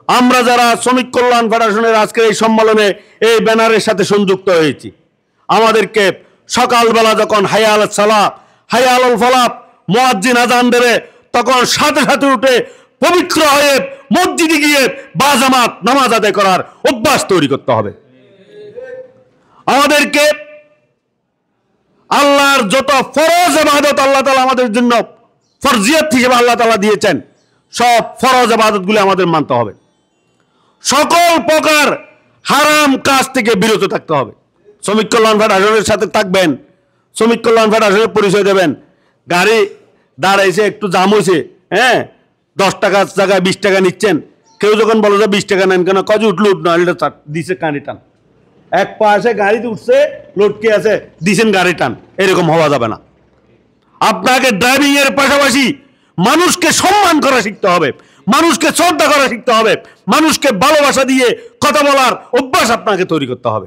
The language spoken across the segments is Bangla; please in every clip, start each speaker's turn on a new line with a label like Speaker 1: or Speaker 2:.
Speaker 1: আমরা যারা শ্রমিক কল্যাণ ফেডারেশনের আজকের এই সম্মেলনে এই ব্যানারের সাথে সংযুক্ত হয়েছি, আমাদেরকে সকালবেলা যখন হাইয়া আলাস সালাহ হাইয়া আলাল ফালাহ মুয়াজ্জিন আযান দেবে, তখন সাথে সাথে উঠে পবিত্র হয়ে মসজিদে গিয়ে বাজামাত নামাজ আদায় করার অভ্যাস তৈরি করতে হবে। আমাদেরকে আল্লাহর যত ফরজ ইবাদত আল্লাহ তাআলা আমাদের জন্য ফরজিয়ত হিসেবে আল্লাহ তাআলা দিয়েছেন, সব ফরজ ইবাদতগুলো আমাদের মানতে হবে। সকল প্রকার হারাম কাজ থেকে বিরত থাকতে হবে। শ্রমিক কল্যাণ ফেডারেশনের সাথে থাকবেন, শ্রমিক কল্যাণ ফেডারেশনের পরিচয় দেবেন। গাড়ি দাঁড়াইছে, একটু জাম হয়েছে, 10 টাকার জায়গায় 20 টাকা নিচ্ছেন। কেউ যখন বলো যে 20 টাকা নেন কেন, কাজে উঠলো উঠ না, এটা দিছে কানি টান। এক পা আছে গাড়িতে উঠছে, লটকে আছে, দিছেন গাড়ি টান। এরকম হওয়া যাবে না। আপনাকে ড্রাইভিং এর পাশাপাশি মানুষকে সম্মান করা শিখতে হবে, মানুষকে শ্রদ্ধা করা শিখতে হবে, মানুষকে ভালোবাসা দিয়ে কথা বলার অভ্যাস আপনাকে তৈরি করতে হবে।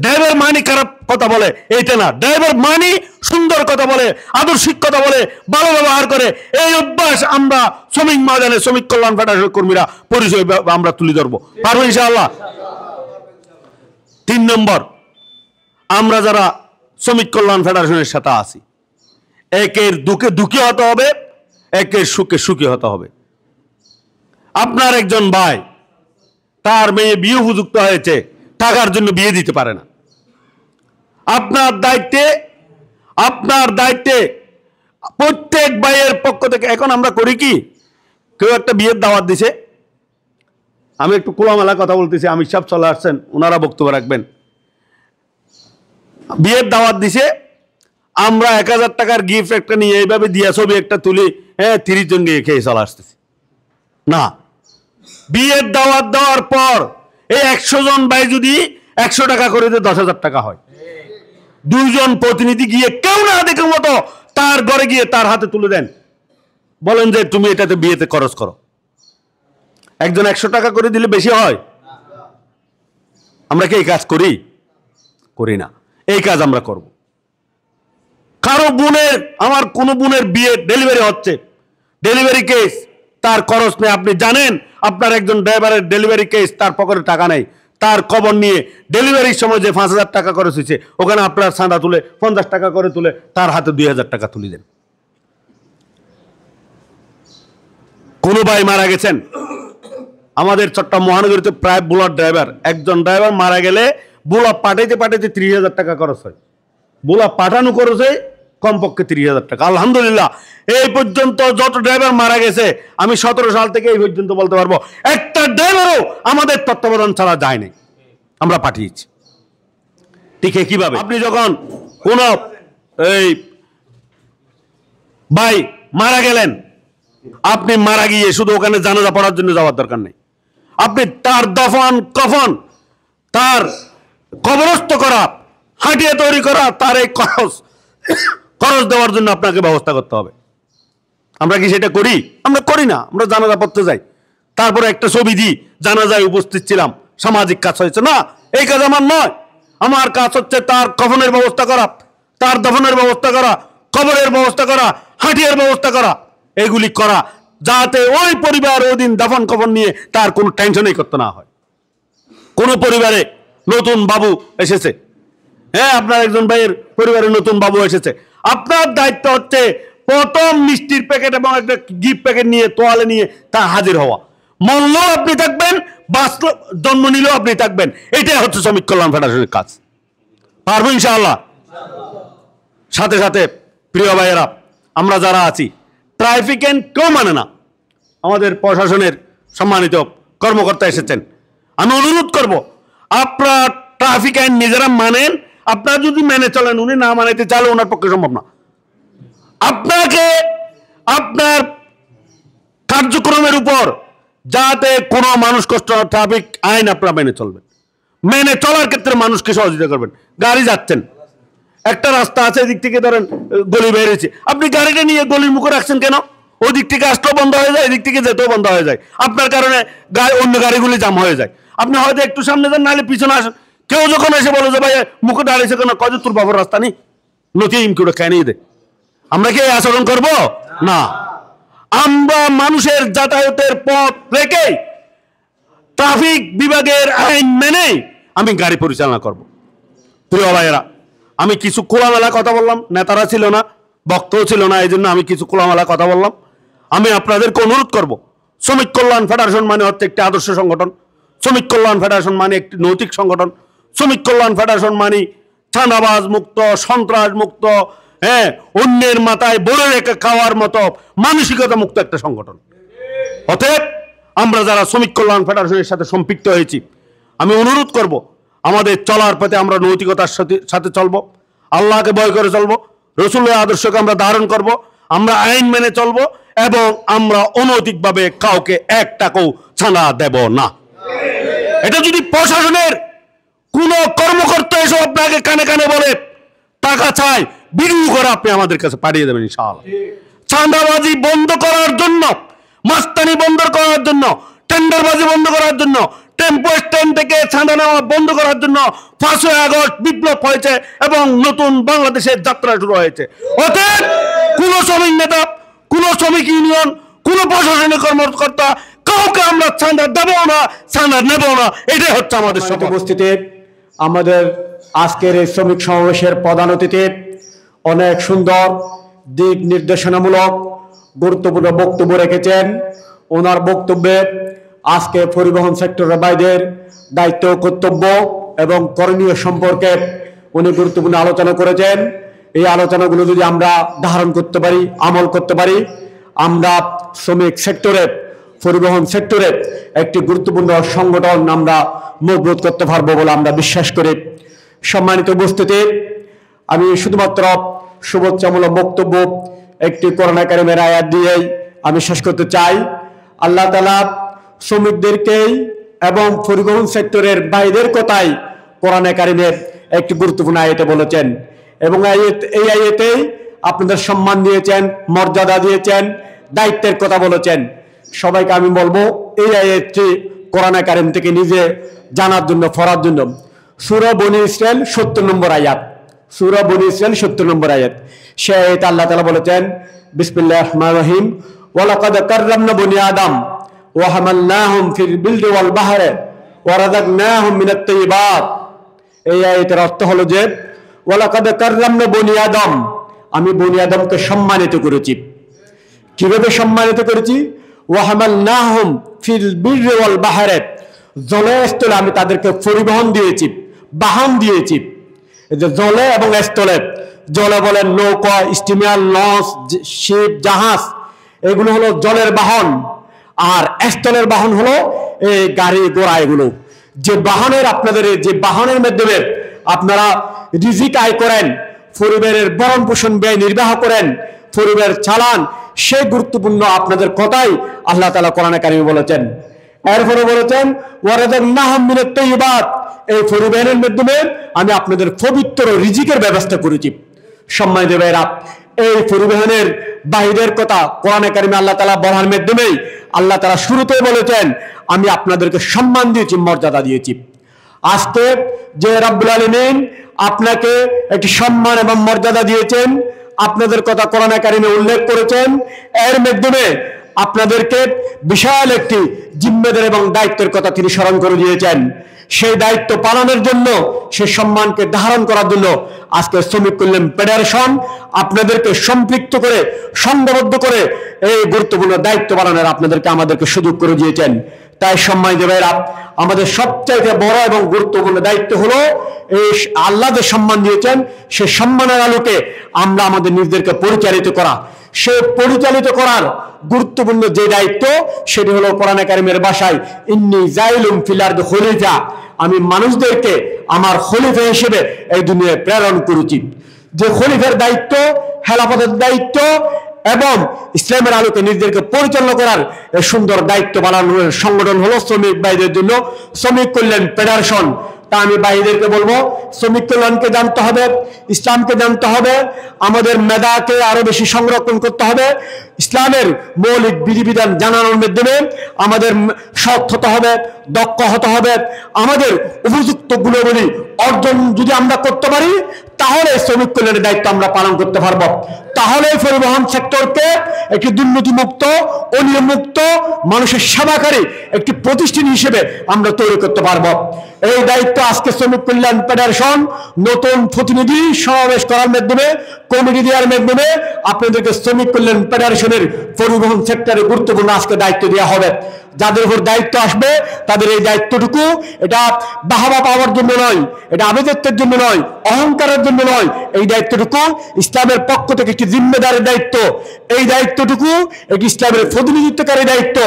Speaker 1: ড্রাইভার মানি খারাপ কথা বলে এইটা না, ড্রাইভার মানি সুন্দর কথা বলে, আদর্শিক কথা বলে, ভালো ব্যবহার করে। এই অভ্যাস আমরা শ্রমিক ময়দানে শ্রমিক কল্যাণ ফেডারেশনের কর্মীরা পরিচয় আমরা তুলে ধরবো, পারবো ইনশাআল্লাহ। 3 নম্বর, আমরা যারা শ্রমিক কল্যাণ ফেডারেশনের সাথে আছি, একের দুঃখে দুঃখী হতে হবে, একের সুখে সুখী হতে হবে। আপনার একজন ভাই, তার মেয়ে বিয়ে উপযুক্ত হয়েছে, টাকার জন্য বিয়ে দিতে পারে না। আপনার দায়িত্বে প্রত্যেক ভাইয়ের পক্ষ থেকে, এখন আমরা করি কি, কেউ একটা বিয়ের দাওয়াত দিছে, আমি একটু খোলামেলা কথা বলতেছি, আমির সাহেব চলে আসছেন, ওনারা বক্তব্য রাখবেন। বিয়ের দাওয়াত দিছে, আমরা 1000 টাকার গিফট একটা নিয়ে এইভাবে দিয়া ছবি একটা তুলি, 30 জন গিয়ে খেয়ে চলে আসতেছি না। বিয়ের দাওয়াত দেওয়ার পর এই 100 জন ভাই যদি 100 টাকা করে দিয়ে 10,000 টাকা হয়। 2 জন প্রতিনিধি গিয়ে কেউ না দেখে মতো তার ঘরে গিয়ে তার হাতে তুলে দেন, বলেন যে তুমি এটাতে বিয়েতে খরচ করো। একজন 100 টাকা করে দিলে বেশি হয়? আমরা কি এই কাজ করি না। এই কাজ আমরা করব। কারো বোনের, আমার কোন বোনের বিয়ে ডেলিভারি হচ্ছে, ডেলিভারি কেস, তার খরচ নেই। আপনি জানেন আপনার একজন ড্রাইভারের ডেলিভারি কেস, তার পকেটে টাকা নেই, তার খবর নিয়ে ডেলিভারির সময় যে 5,000 টাকা খরচ হয়েছে, ওখানে আপনার চাঁদা তুলে 50 টাকা করে তুলে তার হাতে 2,000 টাকা তুলে দেন। কোন ভাই মারা গেছেন, আমাদের চট্টগ্রাম মহানগরীতে প্রায় বুলার ড্রাইভার, একজন ড্রাইভার মারা গেলে বুলা পাঠাইতে 30,000 টাকা খরচ হয়। বুলা পাঠানো খরচ হয় কমপক্ষে 30,000 টাকা। আলহামদুলিল্লাহ, এই পর্যন্ত যত ড্রাইভার মারা গেছে, আমি 17 সাল থেকে এই পর্যন্ত বলতে পারবো, একটা ড্রাইভারও আমাদের তত্ত্বাবধান ছাড়া যায় নাই, আমরা পাঠিয়েছি। ঠিক কিভাবে, আপনি যখন কোন এই ভাই মারা গেলেন, আপনি মারা গিয়ে শুধু ওখানে জানাজা পড়ার জন্য যাওয়ার দরকার নেই। আপনি তার দফন কফন, তার কবরস্থ করা, হাঁটিয়ে তৈরি করা, তার এই খরচ দেওয়ার জন্য আপনাকে ব্যবস্থা করতে হবে। আমরা কি সেটা করি? আমরা করি না। আমরা জানাজা পড়তে যাই, তারপরে একটা ছবি দিই, জানাজায় উপস্থিত ছিলাম, সামাজিক কাজ হয়েছে না। এই কাজ আমার নয়। আমার কাজ হচ্ছে তার কফনের ব্যবস্থা করা, তার দফনের ব্যবস্থা করা, কবরের ব্যবস্থা করা, হাঁটিয়ার ব্যবস্থা করা, এগুলি করা, যাতে ওই পরিবার ওই দিন দাফন কফন নিয়ে তার কোনো টেনশনই করতে না হয়। কোন পরিবারে নতুন বাবু এসেছে, আপনার একজন ভাইয়ের পরিবারে নতুন বাবু এসেছে, আপনার দায়িত্ব হচ্ছে প্রথম মিষ্টির প্যাকেট এবং একটা গিফট প্যাকেট নিয়ে, তোয়ালে নিয়ে তা হাজির হওয়া। মরলেও আপনি থাকবেন, বাঁচলেও, জন্ম নিলেও আপনি থাকবেন। এটাই হচ্ছে শ্রমিক কল্যাণ ফেডারেশনের কাজ। পারবো ইনশাআল্লাহ। সাথে সাথে প্রিয় ভাইয়েরা, আমরা যারা আছি, ট্রাফিক আইন কেউ মানে না। আমাদের প্রশাসনের সম্মানিত কর্মকর্তা এসেছেন, আমি অনুরোধ করব, আপনারা ট্রাফিক আইন নিজেরা মানেন। আপনারা যদি মেনে চলেন, উনি না মানাইতে চাইলে ওনার পক্ষে সম্ভব না। আপনাকে আপনার কার্যক্রমের উপর যাতে কোনো মানুষ কষ্ট, ট্রাফিক আইন আপনারা মেনে চলবেন। মেনে চলার ক্ষেত্রে মানুষকে সহযোগিতা করবেন। গাড়ি যাচ্ছেন, একটা রাস্তা আছে, এদিক থেকে ধরেন গলি বেরিয়েছে, আপনি গাড়িটা নিয়ে গলির মুখে রাখছেন কেন? ওই দিক থেকে আসতেও বন্ধ হয়ে যায়, এদিক থেকে যেতেও বন্ধ হয়ে যায়। আপনার কারণে অন্য গাড়িগুলি জাম হয়ে যায়। আপনি হয়তো একটু সামনে যান, নাহলে পিছনে আসেন। কেউ যখন এসে বলে যে ভাই মুখে দাঁড়িয়েছে কেন, কজ তোর বাবার রাস্তা নেই, নথি ইনকিউরে খাই নিয়ে দে। আমরা কি এই আচরণ করব না। আমরা মানুষের যাতায়াতের পথ রেখে ট্রাফিক বিভাগের আইন মেনে আমি গাড়ি পরিচালনা করব। প্রিয় ভাইয়েরা, আমি কিছু খোলামেলা কথা বললাম, নেতারা ছিল না, বক্তাও ছিল না, এই জন্য আমি কিছু খোলামেলা কথা বললাম। আমি আপনাদেরকে অনুরোধ করব, শ্রমিক কল্যাণ ফেডারেশন মানে হচ্ছে একটি আদর্শ সংগঠন, শ্রমিক কল্যাণ ফেডারেশন মানে একটি নৈতিক সংগঠন, শ্রমিক কল্যাণ ফেডারেশন মানে চাঁদাবাজ মুক্ত, সন্ত্রাস মুক্ত, হ্যাঁ, অন্যের মাথায় বড় রেখে খাওয়ার মতো মানসিকতা মুক্ত একটা সংগঠন। অতএব আমরা যারা শ্রমিক কল্যাণ ফেডারেশনের সাথে সম্পৃক্ত হয়েছি, আমি অনুরোধ করব আমাদের চলার পথে আমরা নৈতিকতার সাথে চলবো, আল্লাহকে ভয় করে চলবো, রসুলের আদর্শকে আমরা ধারণ করব, আমরা আইন মেনে চলবো এবং আমরা অনৈতিকভাবে কাউকে এক টাকাও ছাড়া দেব না। এটা যদি প্রশাসনের কোন কর্মকর্তা এসব আপনাকে কানে কানে বলে টাকা চাই, ভিডিও করে আপনি আমাদের কাছে পাঠিয়ে দেবেন ইনশাআল্লাহ। চাঁদাবাজি বন্ধ করার জন্য, মাস্তানি বন্ধ করার জন্য, টেন্ডারবাজি বন্ধ করার জন্য, টেম্পো স্ট্যান্ড থেকে চাঁদা নেওয়া বন্ধ করার জন্য 5ই আগস্ট বিপ্লব হয়েছে এবং নতুন বাংলাদেশের যাত্রা শুরু হয়েছে। অতএব কোন শ্রমিক নেতা, কোন শ্রমিক ইউনিয়ন, কোন প্রশাসনিক কর্মকর্তা কাউকে আমরা চাঁদা দেবো না, চাঁদা নেব না, এটাই হচ্ছে আমাদের
Speaker 2: সাথে উপস্থিতি। আমাদের আজকের এই শ্রমিক সমাবেশের প্রধান অতিথি অনেক সুন্দর দিক নির্দেশনামূলক গুরুত্বপূর্ণ বক্তব্য রেখেছেন। ওনার বক্তব্যে আজকে পরিবহন সেক্টরের বাইরের দায়িত্ব, কর্তব্য এবং করণীয় সম্পর্কে উনি গুরুত্বপূর্ণ আলোচনা করেছেন। এই আলোচনাগুলো যদি আমরা ধারণ করতে পারি, আমল করতে পারি, আমরা শ্রমিক সেক্টরে, পরিবহন সেক্টরে একটি গুরুত্বপূর্ণ সংগঠন আমরা মজবুত করতে পারবো বলে আমরা বিশ্বাস করি। সম্মানিত উপস্থিতি, আমি শুধুমাত্র শুভেচ্ছামূলক বক্তব্য একটি কোরআন কারীমের আয়াত দিয়েই আমি শেষ করতে চাই। আল্লাহ তাআলা শ্রমিকদেরকেই এবং পরিবহন সেক্টরের বাইরের কথাই কোরআন কারীমের একটি গুরুত্বপূর্ণ আয়াতে বলেছেন এবং এই আয়াতেই আপনাদের সম্মান দিয়েছেন, মর্যাদা দিয়েছেন, দায়িত্বের কথা বলেছেন। সবাইকে আমি বলবো এই আয়াতটি কোরআন কারীম থেকে নিজে জানার জন্য, পড়ার জন্য। সূরা বনী ইসরাইল 70 নম্বর আয়াত, সূরা বনী ইসরাইল 70 নম্বর আয়াত। সে আয়াতে আল্লাহ তাআলা বলেছেন, বিসমিল্লাহির রহমানির রহিম, ওয়া লাকাদ কাররামনা বনী আদম ওয়া হামালনাহুম ফিল বিররি ওয়াল বাহরি ওয়া রাযাকনাহুম মিনাত তাইয়্যিবাত। এই আয়াতের অর্থ হলো যে ওয়া লাকাদ কাররামনা বনী আদম, আমি বনী আদমকে সম্মানিত করেছি। কিভাবে সম্মানিত করেছি? ওয়া হামালনাহুম ফিল বিররি ওয়াল বাহরি, জলে স্থলে আমি তাদেরকে পরিবহন দিয়েছি, বাহন দিয়েছি। এই যে জলে এবং স্থলে, জলে বলেন নৌকা, স্টিমার, লঞ্চ, শিপ, জাহাজ, এগুলো হলো জলের বাহন। আর স্থলের বাহন হলো এই গাড়ি ঘোড়া। এগুলো যে বাহনের, আপনাদের যে বাহনের মাধ্যমে আপনারা রিজিক আয় করেন, পরিবারের ভরণ পোষণ ব্যয় নির্বাহ করেন, পরিবার চালান, সে গুরুত্বপূর্ণ আপনাদের কথাই আল্লাহ তাআলা কোরআনে কারিমে বলেছেন। এরপরে বলেছেন ওয়া রাযাকনাহুম মিনাত তাইয়্যিবাত, এই পরিবহনের মাধ্যমে আমি আপনাদের পবিত্র রিজিকের ব্যবস্থা করেছি। সম্মানিত ভাইরা, এই পরিবহনের বাইরের কথা কোরআনে কারিমে আল্লাহ তাআলা বলার মাধ্যমেই আল্লাহ তাআলা শুরুতেই বলেছেন আমি আপনাদেরকে সম্মান দিয়েছি, মর্যাদা দিয়েছি। আজকে যে রব্বুল আলামিন আপনাকে একটি সম্মান এবং মর্যাদা দিয়েছেন, আপনাদের কথা কোরআনে কারিমে উল্লেখ করেছেন, এর মাধ্যমে আপনাদেরকে বিশাল একটি জিম্মেদারি এবং দায়িত্বের কথা তিনি স্মরণ করে দিয়েছেন। সেই দায়িত্ব পালনের জন্য, সেই সম্মানকে ধারণ করার জন্য আজকে শ্রমিক কল্যাণ ফেডারেশন আপনাদেরকে সম্পৃক্ত করে, সংঘবদ্ধ করে এই গুরুত্বপূর্ণ দায়িত্ব পালনের আপনাদেরকে, আমাদেরকে সুযোগ করে দিয়েছেন। তাই সম্মানিত ভাইরা, আমাদের সবচাইতে বড় এবং গুরুত্বপূর্ণ দায়িত্ব হলো এই আল্লাহ যে সম্মান দিয়েছেন, সেই সম্মানের আলোকে আমরা আমাদের নিজেদেরকে পরিচালিত করা। সে পরিচালিত করার গুরুত্বপূর্ণ যে দায়িত্ব, সেটি হলো কোরআনে কারিমের ভাষায় ইন্নী জাইলুম ফিল আরদি খলিফা, আমি মানুষদেরকে আমার খলিফা হিসেবে এই দুনিয়ায় প্রেরণ করেছি। যে খলিফার দায়িত্ব, খেলাফতের দায়িত্ব এবং ইসলামের আলোকে নিজেদেরকে পরিচালনা করার সুন্দর দায়িত্ব পালনের সংগঠন হলো শ্রমিক ভাইদের জন্য শ্রমিক কল্যাণ ফেডারেশন। তা আমি ভাইদেরকে বলবো শ্রমিক কল্যাণকে জানতে হবে, ইসলামকে জানতে হবে, আমাদের মেধাকে আরো বেশি সংরক্ষণ করতে হবে, ইসলামের মৌলিক বিধিবিধান জানানোর মাধ্যমে আমাদের সৎ হতে হবে, দক্ষ হতে হবে। আমাদের উপযুক্ত গুণাবলী অর্জন যদি আমরা করতে পারি তাহলে শ্রমিক কল্যাণের দায়িত্ব আমরা পালন করতে পারবো। তাহলে পরিবহন সেক্টরকে একটি দুর্নীতিমুক্ত, অনিয়মমুক্ত, মানুষের সেবাকারী একটি প্রতিষ্ঠান হিসেবে আমরা তৈরি করতে পারবো। এই দায়িত্ব আজকে শ্রমিক কল্যাণ ফেডারেশন নতুন প্রতিনিধি সমাবেশ করার মাধ্যমে, কমিটি দেওয়ার মাধ্যমে আপনাদেরকে শ্রমিক কল্যাণ ফেডারেশনের পরিবহন সেক্টরে গুরুত্বপূর্ণ আজকে দায়িত্ব দেওয়া হবে। যাদের উপর দায়িত্ব আসবে তাদের এই দায়িত্বটুকু এটা বাহবা পাওয়ার জন্য নয়, এটা আবেদত্বের জন্য নয়, অহংকারের জন্য নয়। এই দায়িত্বটুকু ইসলামের পক্ষ থেকে একটি জিম্মেদারের দায়িত্ব। এই দায়িত্বটুকু একটি ইসলামের প্রতিনিধিত্বকারী দায়িত্ব,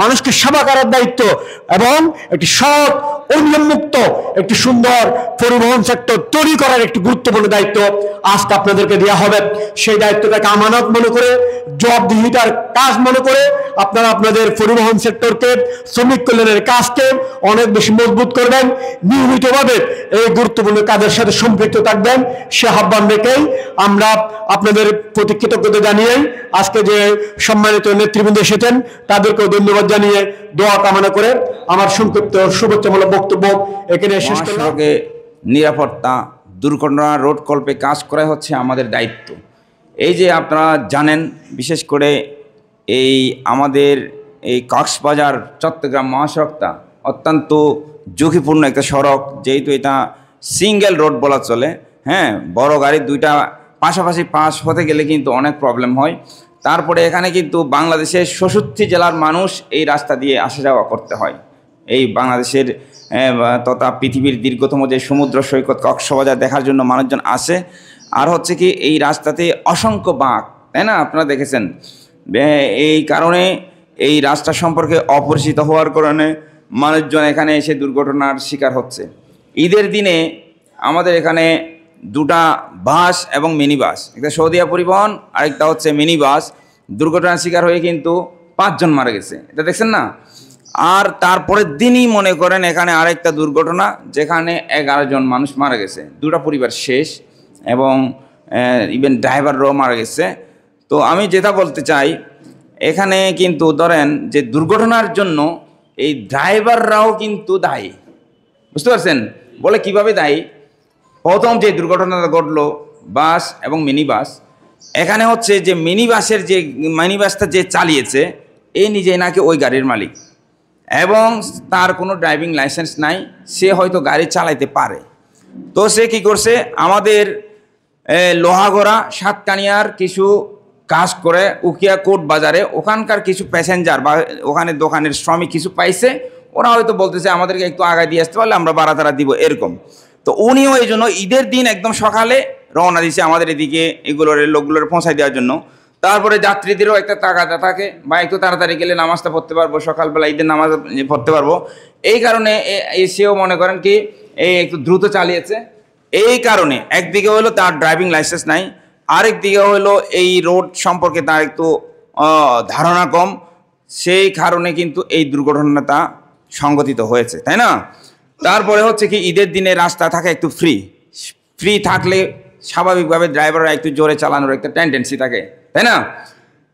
Speaker 2: মানুষকে সেবা করার দায়িত্ব এবং একটি সৎ, অনিয়মমুক্ত একটি সুন্দর পরিবহন সেক্টর তৈরি করার একটি গুরুত্বপূর্ণ দায়িত্ব আজকে আপনাদেরকে দেওয়া হবে। সেই দায়িত্বটাকে আমানত মনে করে, জবাবদিহিতার কাজ মনে করে আপনারা আপনাদের পরিবহন সেক্টরকে, শ্রমিক কল্যাণের কাজকে অনেক বেশি মজবুত করবেন, নিয়মিতভাবে এই গুরুত্বপূর্ণ কাজের সাথে সম্পৃক্ত থাকবেন। সে আহ্বান রেখেই আমরা আপনাদের প্রতি কৃতজ্ঞতা জানিয়ে আজকে যে সম্মানিত নেতৃবৃন্দ এসেছেন তাদেরকেও ধন্যবাদ জানিয়ে দোয়া কামনা করে আমার সংক্ষিপ্ত শুভেচ্ছামূলক বক্তব্য এখানে শেষ করলাম।
Speaker 3: মহাসড়কে নিরাপত্তা, দুর্ঘটনা রোধকল্পে কাজ করা হচ্ছে আমাদের দায়িত্ব। এই যে আপনারা জানেন, বিশেষ করে এই আমাদের এই কক্সবাজার চট্টগ্রাম মহাসড়কটা অত্যন্ত ঝুঁকিপূর্ণ একটা সড়ক, যেহেতু এটা সিঙ্গেল রোড বলা চলে। হ্যাঁ, বড় গাড়ি দুইটা পাশাপাশি পাস হতে গেলে কিন্তু অনেক প্রবলেম হয়। তারপরে এখানে কিন্তু বাংলাদেশের ৬৬ জেলার মানুষ এই রাস্তা দিয়ে আসা যাওয়া করতে হয়। এই বাংলাদেশের তথা পৃথিবীর দীর্ঘতম যে সমুদ্র সৈকত কক্সবাজার দেখার জন্য মানুষজন আসে। আর হচ্ছে কি এই রাস্তাতে অসংখ্য বাঁক, তাই না? আপনারা দেখেছেন। এই কারণে এই রাস্তা সম্পর্কে অপরিচিত হওয়ার কারণে মানুষজন এখানে এসে দুর্ঘটনার শিকার হচ্ছে। ঈদের দিনে আমাদের এখানে দুটা বাস এবং মিনি বাস, একটা সৌদিয়া পরিবহন আরেকটা হচ্ছে মিনি বাস, দুর্ঘটনার শিকার হয়ে কিন্তু 5 জন মারা গেছে। এটা দেখছেন না? আর তারপরের দিনই মনে করেন এখানে আরেকটা দুর্ঘটনা, যেখানে 11 জন মানুষ মারা গেছে, দুটা পরিবার শেষ এবং ইভেন ড্রাইভাররাও মারা গেছে। তো আমি যেটা বলতে চাই, এখানে কিন্তু ধরেন যে দুর্ঘটনার জন্য এই ড্রাইভাররাও কিন্তু দায়ী। বুঝতে পারছেন? বলে কিভাবে দায়ী? প্রথম যে দুর্ঘটনাটা ঘটলো বাস এবং মিনি বাস, এখানে হচ্ছে যে মিনি বাসটা যে চালিয়েছে এই নিজেই নাকি ওই গাড়ির মালিক এবং তার কোনো ড্রাইভিং লাইসেন্স নাই। সে হয়তো গাড়ি চালাইতে পারে, তো সে কি করছে, আমাদের লোহাগড়া সাতকানিয়ার কিছু কাজ করে উকিয়া কোট বাজারে ওখানকার কিছু প্যাসেঞ্জার বা ওখানে দোকানের শ্রমিক কিছু পাইছে, ওরা হয়তো বলতেছে আমাদেরকে একটু আগায় দিয়ে আসতে পারলে আমরা ভাড়া তারা দিব, এরকম। তো উনিও এই জন্য ঈদের দিন একদম সকালে রওনা দিয়েছে আমাদের এদিকে এগুলোর লোকগুলোর পৌঁছায় দেওয়ার জন্য। তারপরে যাত্রীদেরও একটা তাগাদা থাকে, বা একটু তাড়াতাড়ি গেলে নামাজটা পড়তে পারবো, সকালবেলা ঈদের নামাজ পড়তে পারবো। এই কারণে সেও মনে করেন কি এই একটু দ্রুত চালিয়েছে। এই কারণে একদিকে হলো তার ড্রাইভিং লাইসেন্স নাই, আরেক দিকে হলো এই রোড সম্পর্কে তার একটু ধারণা কম, সেই কারণে কিন্তু এই দুর্ঘটনাটা সংঘটিত হয়েছে, তাই না? তারপরে হচ্ছে কি ঈদের দিনে রাস্তা থাকে একটু ফ্রি থাকলে স্বাভাবিকভাবে ড্রাইভাররা একটু জোরে চালানোর একটা টেন্ডেন্সি থাকে, তাই না?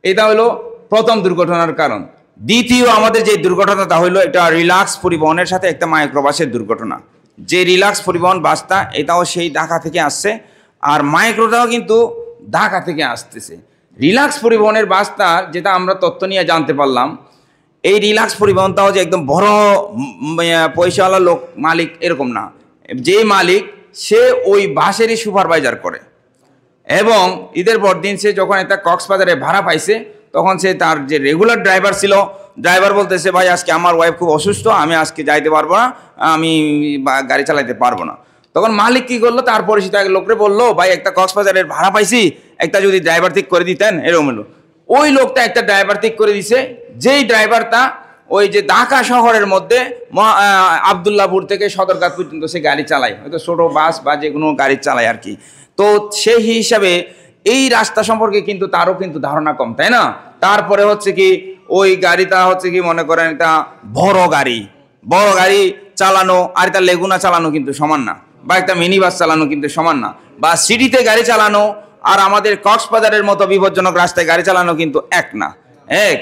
Speaker 3: এটা হলো প্রথম দুর্ঘটনার কারণ। দ্বিতীয় আমাদের যে দুর্ঘটনাটা হলো এটা রিলাক্স পরিবহনের সাথে একটা মাইক্রোবাসের দুর্ঘটনা। যে রিলাক্স পরিবহন বাসটা এটাও সেই ঢাকা থেকে আসছে, আর মাইক্রোটাও কিন্তু ঢাকা থেকে আসতেছে। রিলাক্স পরিবহনের বাসটা যেটা আমরা তথ্য নিয়ে জানতে পারলাম, এই রিলাক্স পরিবহনটাও যে একদম বড় পয়সাওয়ালা লোক মালিক এরকম না। যে মালিক সে ওই বাসেরই সুপারভাইজার করে, এবং ঈদের পর দিন সে যখন একটা কক্সবাজারে ভাড়া পাইছে তখন সে তার যে রেগুলার ড্রাইভার ছিল, ড্রাইভার বলতেছে ভাই আজকে আমার ওয়াইফ খুব অসুস্থ, আমি আজকে যাইতে পারবো না, আমি গাড়ি চালাইতে পারবো না। তখন মালিক কি করলো, তার পরিচিত এক লোকরে বললো ভাই একটা কক্সবাজারের ভাড়া পাইছি, একটা যদি ড্রাইভার ঠিক করে দিতেন, এরকম হলো। ওই লোকটা একটা ড্রাইভার ঠিক করে দিছে, যেই ড্রাইভারটা ওই যে ঢাকা শহরের মধ্যে আবদুল্লাপুর থেকে সদরঘাট পর্যন্ত সে গাড়ি চালায়, হয়তো ছোটো বাস বা যে কোনো গাড়ি চালায় আর কি। তো সেই হিসাবে এই রাস্তা সম্পর্কে কিন্তু তারও কিন্তু ধারণা কম, তাই না? তারপরে হচ্ছে কি ওই গাড়িটা হচ্ছে কি মনে করেন এটা বড় গাড়ি চালানো আর একটা লেগুনা চালানো কিন্তু সমান না, বা একটা মিনি বাস চালানো কিন্তু সমান না, বা সিটিতে গাড়ি চালানো আর আমাদের কক্সবাজারের মতো বিপজ্জনক রাস্তায় গাড়ি চালানো কিন্তু এক না। এক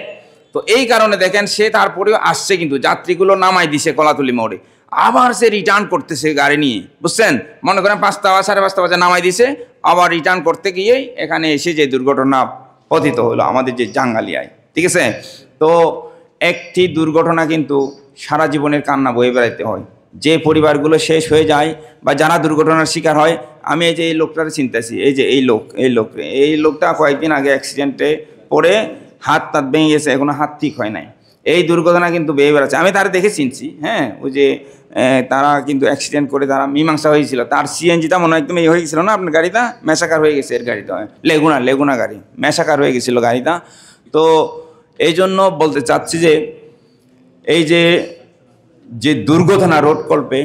Speaker 3: তো এই কারণে দেখেন সে তারপরেও আসছে, কিন্তু যাত্রীগুলো নামাই দিছে কলাতুলি মোড়ে, আবার সে রিটার্ন করতেছে গাড়ি নিয়ে, বুঝছেন? মনে করেন 5টা বা 5:30 বাজে নামাই দিছে, আবার রিটার্ন করতে গিয়ে এখানে এসে যে দুর্ঘটনা পতিত হলো আমাদের যে জাঙ্গালিয়ায়, ঠিক আছে? তো একটি দুর্ঘটনা কিন্তু সারা জীবনের কান্না বয়ে বেড়াইতে হয়। যে পরিবারগুলো শেষ হয়ে যায় বা যারা দুর্ঘটনার শিকার হয়, আমি এই যে এই লোকটারে চিন্তাছি, এই যে এই লোকটা কয়েকদিন আগে অ্যাক্সিডেন্টে পড়ে হাত ভেঙে গেছে, এখনো হাত ঠিক হয় নাই। এই দুর্ঘটনা কিন্তু বেয়ে বেড়াচ্ছে, আমি তারা দেখে চিনছি। হ্যাঁ, ওই যে তারা কিন্তু অ্যাক্সিডেন্ট করে তারা মীমাংসা হয়েছিল, তার সিএনজিটা মনে হয় একদম এই হয়ে গেছিলো না, আপনার গাড়িটা মেশাকার হয়ে গেছে, এর গাড়িটা লেগুনা গাড়ি মেশাকার হয়ে গেছিলো গাড়িটা। তো এই জন্য বলতে চাচ্ছি যে এই যে দুর্ঘটনা রোধকল্পে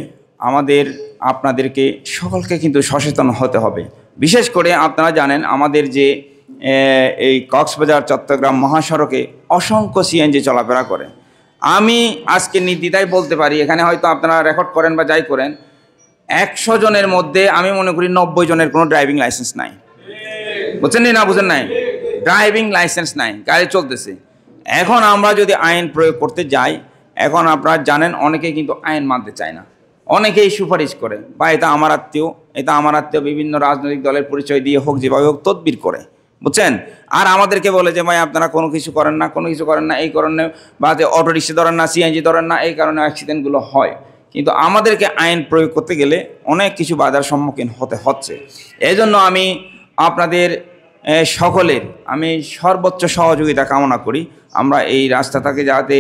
Speaker 3: আপনাদেরকে সকলকে কিন্তু সচেতন হতে হবে। বিশেষ করে আপনারা জানেন আমাদের যে এই কক্সবাজার চট্টগ্রাম মহাসড়কে অসংখ্য সিএনজি চলাফেরা করে। আমি আজকে নির্দ্বিধায় বলতে পারি, এখানে হয়তো আপনারা রেকর্ড করেন বা যাই করেন, 100 জনের মধ্যে আমি মনে করি 90 জনের কোনো ড্রাইভিং লাইসেন্স নাই। বুঝছেন না বুঝেন নাই? ড্রাইভিং লাইসেন্স নাই, গাড়ি চলতেছে। এখন আমরা যদি আইন প্রয়োগ করতে যাই, এখন আপনারা জানেন অনেকেই কিন্তু আইন মানতে চায় না, অনেকেই সুপারিশ করে, বা এটা আমার আত্মীয় বিভিন্ন রাজনৈতিক দলের পরিচয় দিয়ে হোক, যেভাবে হোক তদবির করে, বুঝছেন? আর আমাদেরকে বলে যে ভাই আপনারা কোনো কিছু করেন না, এই কারণে, বা যে অটো রিক্সা ধরেন না, সিএনজি ধরেন না, এই কারণে অ্যাক্সিডেন্টগুলো হয়। কিন্তু আমাদেরকে আইন প্রয়োগ করতে গেলে অনেক কিছু বাধার সম্মুখীন হতে হচ্ছে। এই জন্য আমি আপনাদের সকলের সর্বোচ্চ সহযোগিতা কামনা করি। আমরা এই রাস্তাটাকে যাতে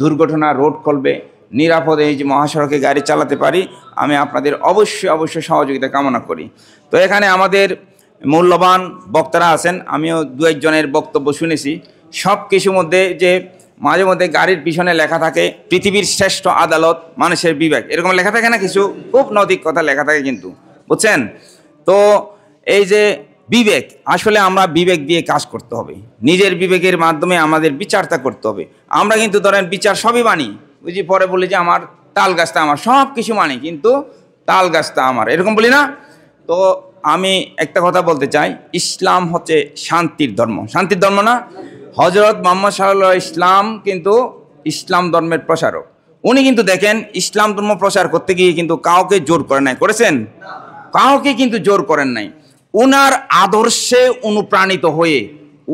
Speaker 3: দুর্ঘটনা রোধ করবে, নিরাপদে এই যে মহাসড়কে গাড়ি চালাতে পারি, আমি আপনাদের অবশ্যই সহযোগিতা কামনা করি। তো এখানে আমাদের মূল্যবান বক্তারা আছেন, আমিও 2-1 জনের বক্তব্য শুনেছি। সব কিছুর মধ্যে যে মাঝে মধ্যে গাড়ির পিছনে লেখা থাকে পৃথিবীর শ্রেষ্ঠ আদালত মানুষের বিবেক, এরকম লেখা থাকে না, কিছু খুব নৈতিক কথা লেখা থাকে কিন্তু, বুঝছেন? তো এই যে বিবেক, আসলে আমরা বিবেক দিয়ে কাজ করতে হবে, নিজের বিবেকের মাধ্যমে আমাদের বিচারটা করতে হবে। আমরা কিন্তু ধরেন বিচার সবই মানি, বুঝি, পরে বলি যে আমার তাল গাছটা আমার, সব কিছু মানি কিন্তু তাল গাছটা আমার, এরকম বলি না? তো আমি একটা কথা বলতে চাই, ইসলাম হচ্ছে শান্তির ধর্ম না? হযরত মুহাম্মদ সাল্লাল্লাহু আলাইহি ওয়াসাল্লাম কিন্তু ইসলাম ধর্মের প্রচারক। উনি কিন্তু দেখেন ইসলাম ধর্ম প্রচার করতে গিয়ে কিন্তু কাউকে জোর করে নাই, করেছেন? কাউকে কিন্তু জোর করেন নাই। উনার আদর্শে অনুপ্রাণিত হয়ে,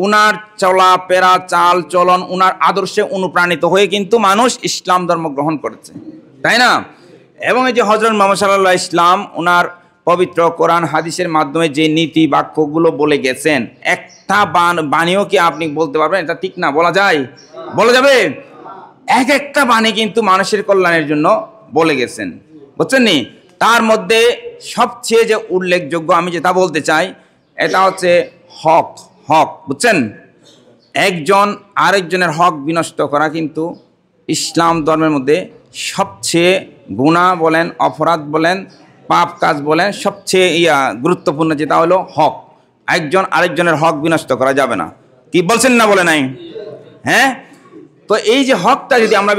Speaker 3: উনার চলাফেরা চাল চলন, উনার আদর্শে অনুপ্রাণিত হয়ে কিন্তু মানুষ ইসলাম ধর্ম গ্রহণ করেছে, তাই না? এবং এই যে হযরত মুহাম্মদ সাল্লাল্লাহু আলাইহি ওয়াসাল্লাম উনার পবিত্র কোরআন হাদিসের মাধ্যমে যে নীতি বাক্যগুলো বলে গেছেন, একটা বাণীও কি আপনি বলতে পারবেন এটা ঠিক না? বলা যাবে? একটা বাণী কিন্তু মানুষের কল্যাণের জন্য বলে গেছেন, বুঝছেন নি? তার মধ্যে সবচেয়ে যে উল্লেখযোগ্য আমি যেটা বলতে চাই, এটা হচ্ছে হক, বুঝছেন? একজন আরেকজনের হক বিনষ্ট করা কিন্তু ইসলাম ধর্মের মধ্যে সবচেয়ে গুনাহ বলেন, অপরাধ বলেন, পাপ কাজ বলেন, সবচেয়ে গুরুত্বপূর্ণ যেটা হলো হক। একজন আরেকজনের হক বিনষ্ট করা যাবে না। কি বলছেন না বলে নাই? হ্যাঁ, তো এই যে হকটা যদি আমরা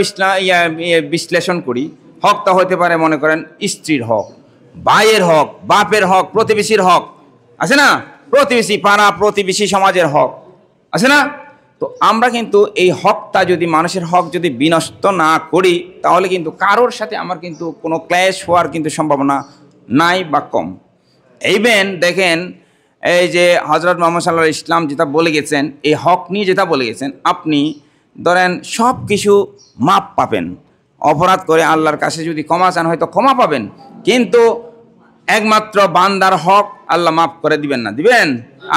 Speaker 3: বিশ্লেষণ করি, হকটা হতে পারে মনে করেন স্ত্রীর হক, ভাইয়ের হক, বাপের হক, প্রতিবেশীর হক আছে না? প্রতিবেশী পাড়া, প্রতিবেশী সমাজের হক আছে না? তো আমরা কিন্তু এই হকটা যদি, মানুষের হক যদি বিনষ্ট না করি, তাহলে কিন্তু কারোর সাথে আমার কিন্তু কোনো ক্ল্যাশ হওয়ার কিন্তু সম্ভাবনা নাই বা কম। এইবেন দেখেন এই যে হযরত মুহাম্মদ সাল্লাল্লাহু আলাইহি ওয়াসাল্লাম যেটা বলে গেছেন, এই হক নিয়ে যেটা বলে গেছেন, আপনি ধরেন সব কিছু মাপ পাবেন, অপরাধ করে আল্লাহর কাছে যদি ক্ষমা চান হয়তো ক্ষমা পাবেন, কিন্তু একমাত্র বান্দার হক আল্লাহ মাফ করে দিবেন না। দিবেন?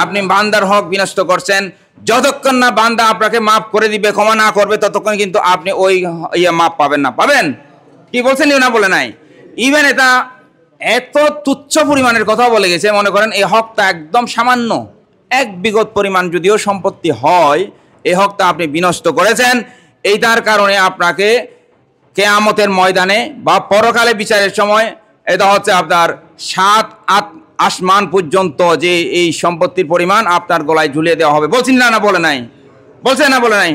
Speaker 3: আপনি বান্দার হক বিনষ্ট করছেন, যতক্ষণ না বান্দা আপনাকে মাফ করে দিবে, ক্ষমা না করবে, ততক্ষণ কিন্তু আপনি ওই মাফ পাবেন না। পাবেন? কি বলছেন না বলে নাই? ইভেন এটা এত তুচ্ছ পরিমাণের কথা বলে গেছে, মনে করেন এই হকটা একদম সামান্য 1 বিঘত পরিমাণ যদিও সম্পত্তি হয়, এই হকটা আপনি বিনষ্ট করেছেন। এইটার কারণে আপনাকে কিয়ামতের ময়দানে বা পরকালে বিচারের সময় এটা হচ্ছে আপনার 7-8 আসমান পর্যন্ত যে এই সম্পত্তির পরিমাণ আপনার গলায় ঝুলিয়ে দেওয়া হবে। বলছেন না বলে নাই? বলছে না বলে নাই?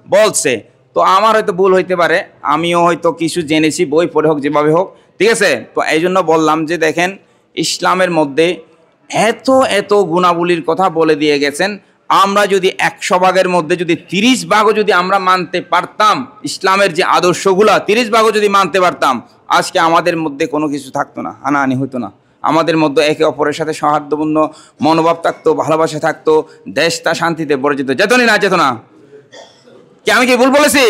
Speaker 3: বলছে। তো আমার হয়তো ভুল হইতে পারে, আমিও হয়তো কিছু জেনেছি বই পড়ে হোক যেভাবে হোক, ঠিক আছে। তো এই জন্য বললাম যে দেখেন ইসলামের মধ্যে এত এত গুণাবলীর কথা বলে দিয়ে গেছেন, আমরা যদি 100 ভাগের মধ্যে যদি 30 ভাগও যদি আমরা মানতে পারতাম, ইসলামের যে আদর্শগুলা 30 ভাগও যদি মানতে পারতাম, আজকে আমাদের মধ্যে কোনো কিছু থাকতো না, হানাহানি হতো না, আমাদের মধ্যে একে অপরের সাথে সৌহার্দ্যপূর্ণ মনোভাব থাকতো, ভালোবাসা থাকতো, দেশটা শান্তিতে ভরে যেত। যেতনি না যেত না? কি আমি কি ভুল বলেছি?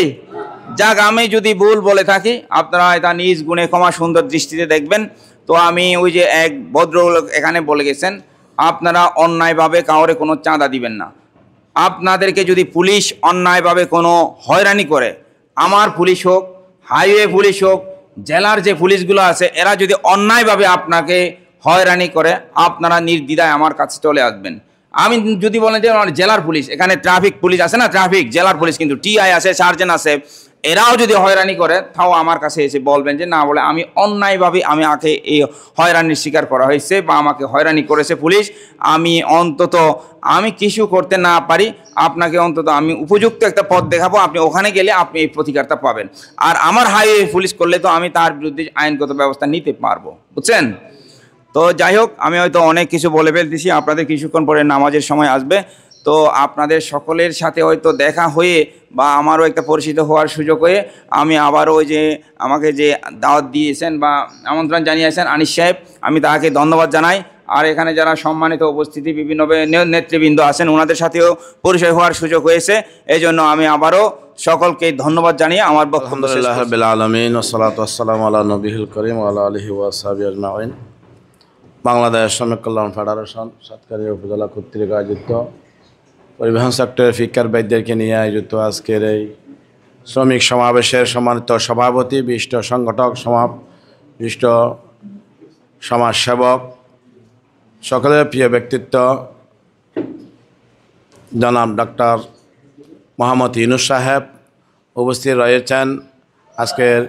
Speaker 3: যাক, আমি যদি ভুল বলে থাকি আপনারা এটা নিজ গুণে ক্ষমা সুন্দর দৃষ্টিতে দেখবেন। তো আমি ওই যে এক ভদ্রলোক এখানে বলে গেছেন, আপনারা অন্যায়ভাবে কাউরে কোনো চাঁদা দিবেন না। আপনাদেরকে যদি পুলিশ অন্যায়ভাবে কোনো হয়রানি করে, আমার পুলিশ হোক, হাইওয়ে পুলিশ হোক, জেলার যে পুলিশগুলো আছে, এরা যদি অন্যায়ভাবে আপনাকে হয়রানি করে, আপনারা নির্দ্বিধায় আমার কাছে চলে আসবেন। আমি যদি বলেন যে আমার জেলার পুলিশ, এখানে ট্রাফিক পুলিশ আছে না, ট্রাফিক জেলার পুলিশ কিন্তু টিআই আছে, সার্জেন্ট আছে, এরাও যদি হয়রানি করে, তাও আমার কাছে এসে বলবেন যে না, বলে আমি অন্যায়ভাবে আমাকে এই হয়রানির শিকার করা হয়েছে বা আমাকে হয়রানি করেছে পুলিশ, আমি অন্তত আমি কিছু করতে না পারি, আপনাকে অন্তত আমি উপযুক্ত একটা পথ দেখাবো, আপনি ওখানে গেলে আপনি এই প্রতিকারটা পাবেন। আর আমার হাইওয়ে পুলিশ করলে তো আমি তার বিরুদ্ধে আইনগত ব্যবস্থা নিতে পারবো, বুঝছেন? তো যাই হোক, আমি হয়তো অনেক কিছু বলে ফেলতেছি, আপনাদের কিছুক্ষণ পরে নামাজের সময় আসবে, তো আপনাদের সকলের সাথে হয়তো দেখা হয়ে বা আমারও একটা পরিচিত হওয়ার সুযোগ হয়ে আমি আবারও ওই যে আমাকে যে দাওয়াত দিয়েছেন বা আমন্ত্রণ জানিয়েছেন আনিস সাহেব, আমি তাকে ধন্যবাদ জানাই। আর এখানে যারা সম্মানিত উপস্থিতি বিভিন্ন নেতৃবৃন্দ আছেন, ওনাদের সাথেও পরিচয় হওয়ার সুযোগ হয়েছে, এই জন্য আমি আবারও সকলকে ধন্যবাদ জানিয়ে আমার বক্তব্য শেষ করছি।
Speaker 4: আলহামদুলিল্লাহ রাব্বিল আলামিন ওয়াসসালাতু ওয়াসসালামু আলা নবিয়িল কারীম ওয়া আলা আলিহি ওয়া সাহবিহি আজমাইন। বাংলাদেশ শ্রমিক কল্যাণ ফেডারেশন সাতকানিয়া উপজেলা কর্তৃক আয়োজিত পরিবহন সেক্টরের ফিকার বাইদেরকে নিয়ে আয়োজিত আজকের এই শ্রমিক সমাবেশের সম্মানিত সভাপতি, বিশিষ্ট সংগঠক, বিশিষ্ট সমাজসেবক, সকলের প্রিয় ব্যক্তিত্ব জনাব ডক্টর মোহাম্মদ ইউনুস সাহেব উপস্থিত রয়েছেন। আজকের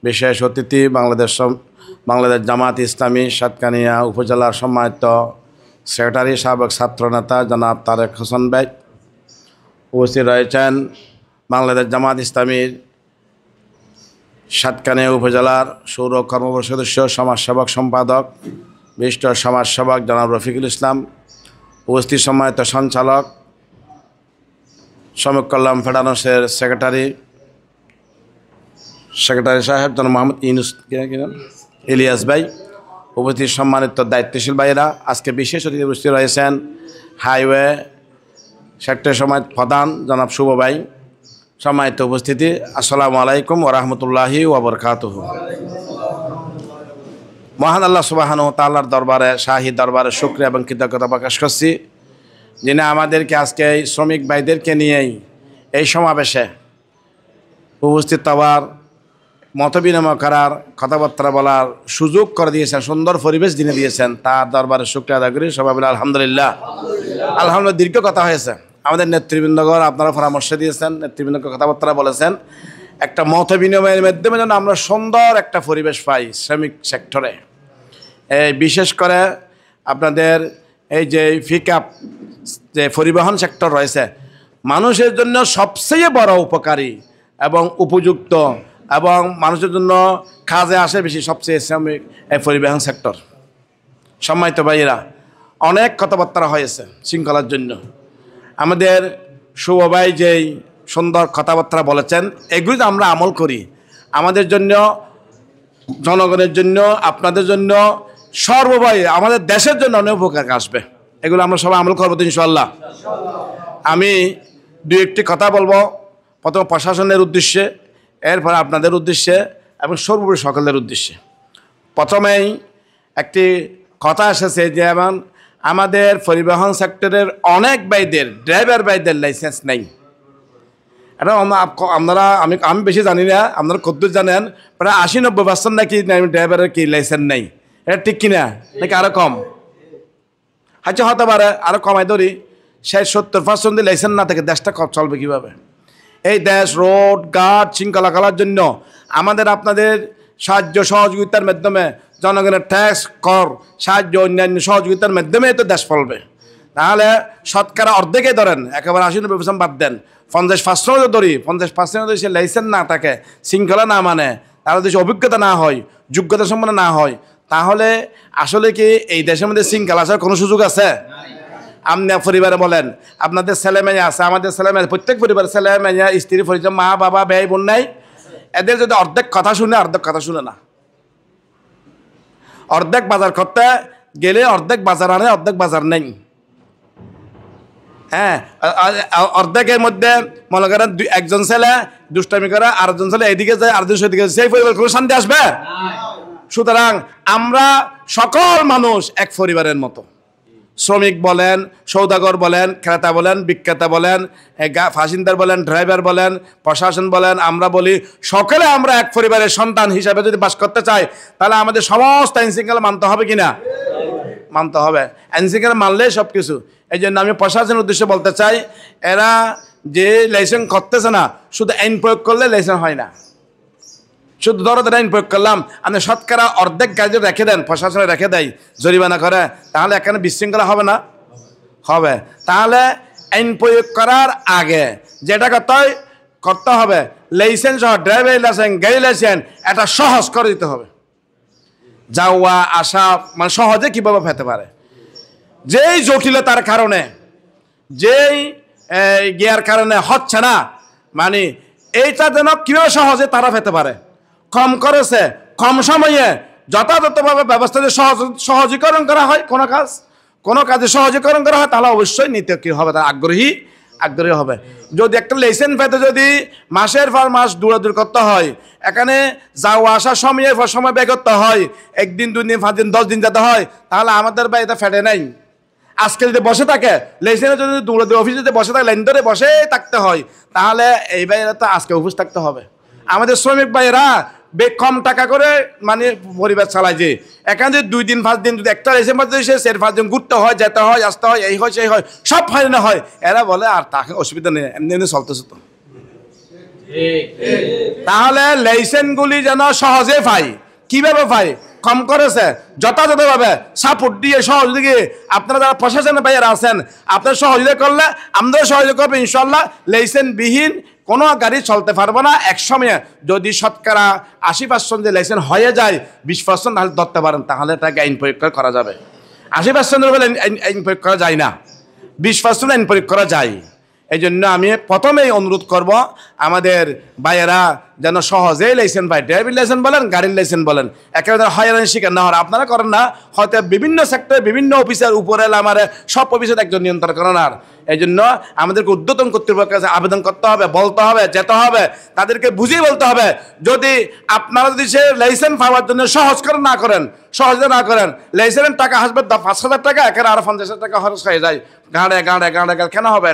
Speaker 4: বিশেষ অতিথি বাংলাদেশ জামাত ইসলামী সাতকানিয়া উপজেলার সম্মানিত সেক্রেটারি, সাবেক ছাত্রনেতা জনাব তারেক হোসেন ভাই উপস্থিত রয়েছেন। বাংলাদেশ জামাত ইসলামীর সাতকানিয়া উপজেলার সৌর কর্মকর্তা সদস্য, সমাজসেবক সম্পাদক, বিশিষ্ট সমাজসেবক জনাব রফিকুল ইসলাম উপস্থিত, সম্মানিত সঞ্চালক শ্রমিক কল্যাণ ফেডারেশনের সেক্রেটারি সাহেব জনাব মোহাম্মদ ইউনুস ইলিয়াস ভাই উপস্থিত, সম্মানিত দায়িত্বশীল ভাইয়েরা। আজকে বিশেষ অতিথি উপস্থিত রয়েছেন হাইওয়ে সেক্টর সমাজ প্রধান জনাব শুভ ভাই। সম্মানিত উপস্থিতি, আসসালামু আলাইকুম ওয়া রাহমাতুল্লাহি ওয়া বারাকাতুহু। মহান আল্লাহ সুবহানাহু ওয়া তাআলার দরবারে, শাহী দরবারে শুকরিয়া এবং কৃতজ্ঞতা প্রকাশ করছি, যিনি আমাদেরকে আজকে এই শ্রমিক ভাইদেরকে নিয়েই এই সমাবেশে উপস্থিত হওয়ার, মত বিনিময় করার, কথাবার্তা বলার সুযোগ করে দিয়েছেন, সুন্দর পরিবেশ যিনি দিয়েছেন, তার দরবারে শুকরিয়া আদায় করি। সবাই বলে আলহামদুলিল্লাহ। আলহামদুলিল্লাহ। দীর্ঘ কথা হয়েছে, আমাদের নেতৃবৃন্দগণ আপনারা পরামর্শ দিয়েছেন, নেতৃবৃন্দকে কথাবার্তা বলেছেন, একটা মত বিনিময়ের মাধ্যমে যেন আমরা সুন্দর একটা পরিবেশ পাই শ্রমিক সেক্টরে। এই বিশেষ করে আপনাদের এই যে পিকআপ যে পরিবহন সেক্টর রয়েছে, মানুষের জন্য সবচেয়ে বড় উপকারী এবং উপযুক্ত এবং মানুষের জন্য কাজে আসে বেশি সবচেয়ে শ্রমিক এই পরিবহন সেক্টর। সম্মানিত ভাইয়েরা, অনেক কথাবার্তা হয়েছে শৃঙ্খলার জন্য। আমাদের শুভ ভাই যেই সুন্দর কথাবার্তা বলেছেন, এগুলি আমরা আমল করি, আমাদের জন্য, জনগণের জন্য, আপনাদের জন্য, সর্বভাবে আমাদের দেশের জন্য অনেক উপকার আসবে। এগুলো আমরা সবাই আমল করবো তো ইনশাআল্লাহ। আমি দু একটি কথা বলবো, প্রথম প্রশাসনের উদ্দেশ্যে, এরপর আপনাদের উদ্দেশ্যে এবং সর্বোপরি সকলের উদ্দেশ্যে। প্রথমেই একটি কথা এসেছে যে আমাদের পরিবহন সেক্টরের অনেক ভাইদের, ড্রাইভার ভাইদের লাইসেন্স নেই। এটা আপনারা, আমি বেশি জানি না, আপনারা কদ্দূর জানেন, প্রায় 80-90% নাকি ড্রাইভারের কি লাইসেন্স নেই। এটা ঠিক কিনা, নাকি আরও কম? আচ্ছা, হতে পারে আরও কমাই ধরি, 60-70% লাইসেন্স না থাকে দেশটা চলবে কীভাবে? এই দেশ রোড ঘাট শৃঙ্খলা করার জন্য আমাদের আপনাদের সাহায্য সহযোগিতার মাধ্যমে, জনগণের ট্যাক্স কর সাহায্য, অন্যান্য সহযোগিতার মাধ্যমে তো দেশ চলবে। তাহলে শতকরা অর্ধেকে ধরেন, একেবারে 80-90% বাদ দেন, 50% ধরি, 50% যদি সে লাইসেন্স না থাকে, শৃঙ্খলা না মানে, তাহলে যদি অভিজ্ঞতা না হয়, যোগ্যতা সম্পন্ন না হয়, তাহলে আসলে কি এই দেশের মধ্যে শৃঙ্খলা আসার কোনো সুযোগ আছে? আপনি পরিবারে বলেন, আপনাদের ছেলে মেয়ে আছে, আমাদের ছেলে মেয়ে, প্রত্যেক পরিবারের ছেলে মেয়ে, স্ত্রী, পরিচয়, মা বাবা, ভাই বোন নাই, এদের যদি অর্ধেক কথা শুনে, অর্ধেক কথা শুনে না, অর্ধেক বাজার করতে গেলে অর্ধেক বাজার আনে, অর্ধেক বাজার নেই। হ্যাঁ, অর্ধেকের মধ্যে মনে করেন একজন ছেলে দুষ্টামি করে, আরেকজন ছেলে এদিকে যায়, আরেকজন সেদিকে যায়, সেই পরিবার কোনো শান্তি আসবে? সুতরাং আমরা সকল মানুষ এক পরিবারের মতো। শ্রমিক বলেন, সৌদাগর বলেন, ক্রেতা বলেন, বিক্রেতা বলেন, ফাসিন্দার বলেন, ড্রাইভার বলেন, প্রশাসন বলেন, আমরা বলি সকলে আমরা এক পরিবারের সন্তান হিসাবে যদি বাস করতে চাই, তাহলে আমাদের সমস্ত আইনশৃঙ্খলা মানতে হবে কিনা? মানতে হবে। আইনশৃঙ্খলা মানলে সব কিছু। এই জন্য আমি প্রশাসনের উদ্দেশ্যে বলতে চাই, এরা যে লাইসেন্স করতেছে না, শুধু আইন প্রয়োগ করলে লাইসেন্স হয় না। শুধু ধরো আইন প্রয়োগ করলাম, আপনি শতকরা অর্ধেক গাড়ি রেখে দেন, প্রশাসনে রেখে দেয়, জরিমানা করে, তাহলে এখানে বিশৃঙ্খলা হবে না? হবে। তাহলে আইন প্রয়োগ করার আগে যেটা করতে হবে, লাইসেন্স সহ ড্রাইভার লাইসেন্স, গাড়ি লাইসেন্স, এটা সহজ করে দিতে হবে। যাওয়া আসা মানে সহজে কীভাবে পেতে পারে, যেই জটিলতার কারণে, যেই গিয়ার কারণে হচ্ছে না, মানে এইটা যেন কীভাবে সহজে তারা পেতে পারে, কম করেছে, কম সময়ে যথাযথভাবে ব্যবস্থা সহজীকরণ করা হয়। কোনো কাজে সহজীকরণ করা হয়, তাহলে অবশ্যই নিতে কি হবে, তার আগ্রহী হবে। যদি একটা লাইসেন্স পেতে যদি মাসের পর মাস দৌড়াদৌড়ি করতে হয়, এখানে যাওয়া আসার সময়ের পর সময় ব্যয় করতে হয়, 1 দিন 2 দিন 5 দিন 10 দিন যেতে হয়, তাহলে আমাদের ভাই এটা ফেটে নাই। আজকে যদি বসে থাকে, লাইসেন্সে যদি দৌড়াদৌড়ি অফিসে যদি বসে থাকে, লাইন ধরে বসে থাকতে হয়, তাহলে এই ভাইয়েরা তো আজকে অফিস থাকতে হবে। আমাদের শ্রমিক ভাইয়েরা কম টাকা করে মানে পরিবার চালায়, যে এখানে যদি 2 দিন 5 দিন যদি একটা লাইসেন্স পাচ্ছে, সে 4-5 দিন ঘুরতে হয়, যেতে হয়, আসতে হয়, এই হয় সেই হয়, সব হয় না হয়, এরা বলে আর তাকে অসুবিধা নেই, এমনি এমনি চলতেছে তো। তাহলে লাইসেন্সগুলি যেন সহজে পাই। কিভাবে পাই? কম করেছে, যথাযথভাবে সাপোর্ট দিয়ে সহযোগী আপনারা যারা প্রশাসনের বাইরে আছেন, আপনারা সহযোগিতা করলে আমরাও সহযোগিতা করবো ইনশাল্লাহ। লাইসেন্সবিহীন কোনো গাড়ি চলতে পারবো না। এক সময়ে যদি শতকরা 80% যে লাইসেন্স হয়ে যায়, 20% তাহলে ধরতে পারেন, তাহলে এটাকে আইন প্রয়োগ করা যাবে। 80% বলে আইন প্রয়োগ করা যায় না, 20% আইন প্রয়োগ করা যায়। এই জন্য আমি প্রথমেই অনুরোধ করব, আমাদের ভাইয়েরা যেন সহজেই লাইসেন্স পায়, ড্রাইভিং লাইসেন্স বলেন, গাড়ির লাইসেন্স বলেন, একেবারে হয়রানির শিকার না হওয়ার। আপনারা করেন না হয়তো, বিভিন্ন সেক্টরে বিভিন্ন অফিসের উপরে আমার সব অফিসের একজন নিয়ন্ত্রণ করেন। আর এই জন্য আমাদেরকে ঊর্ধ্বতন কর্তৃপক্ষের কাছে আবেদন করতে হবে, বলতে হবে, যেতে হবে, তাদেরকে বুঝিয়ে বলতে হবে। যদি আপনারা যদি সে লাইসেন্স পাওয়ার জন্য সহজ করে না করেন, সহজে না করেন, লাইসেন্সের টাকা আসবে 5,000 টাকা, এখানে আরো 50,000 টাকা খরচ হয়ে যায়, গাঁড়ে কেন হবে?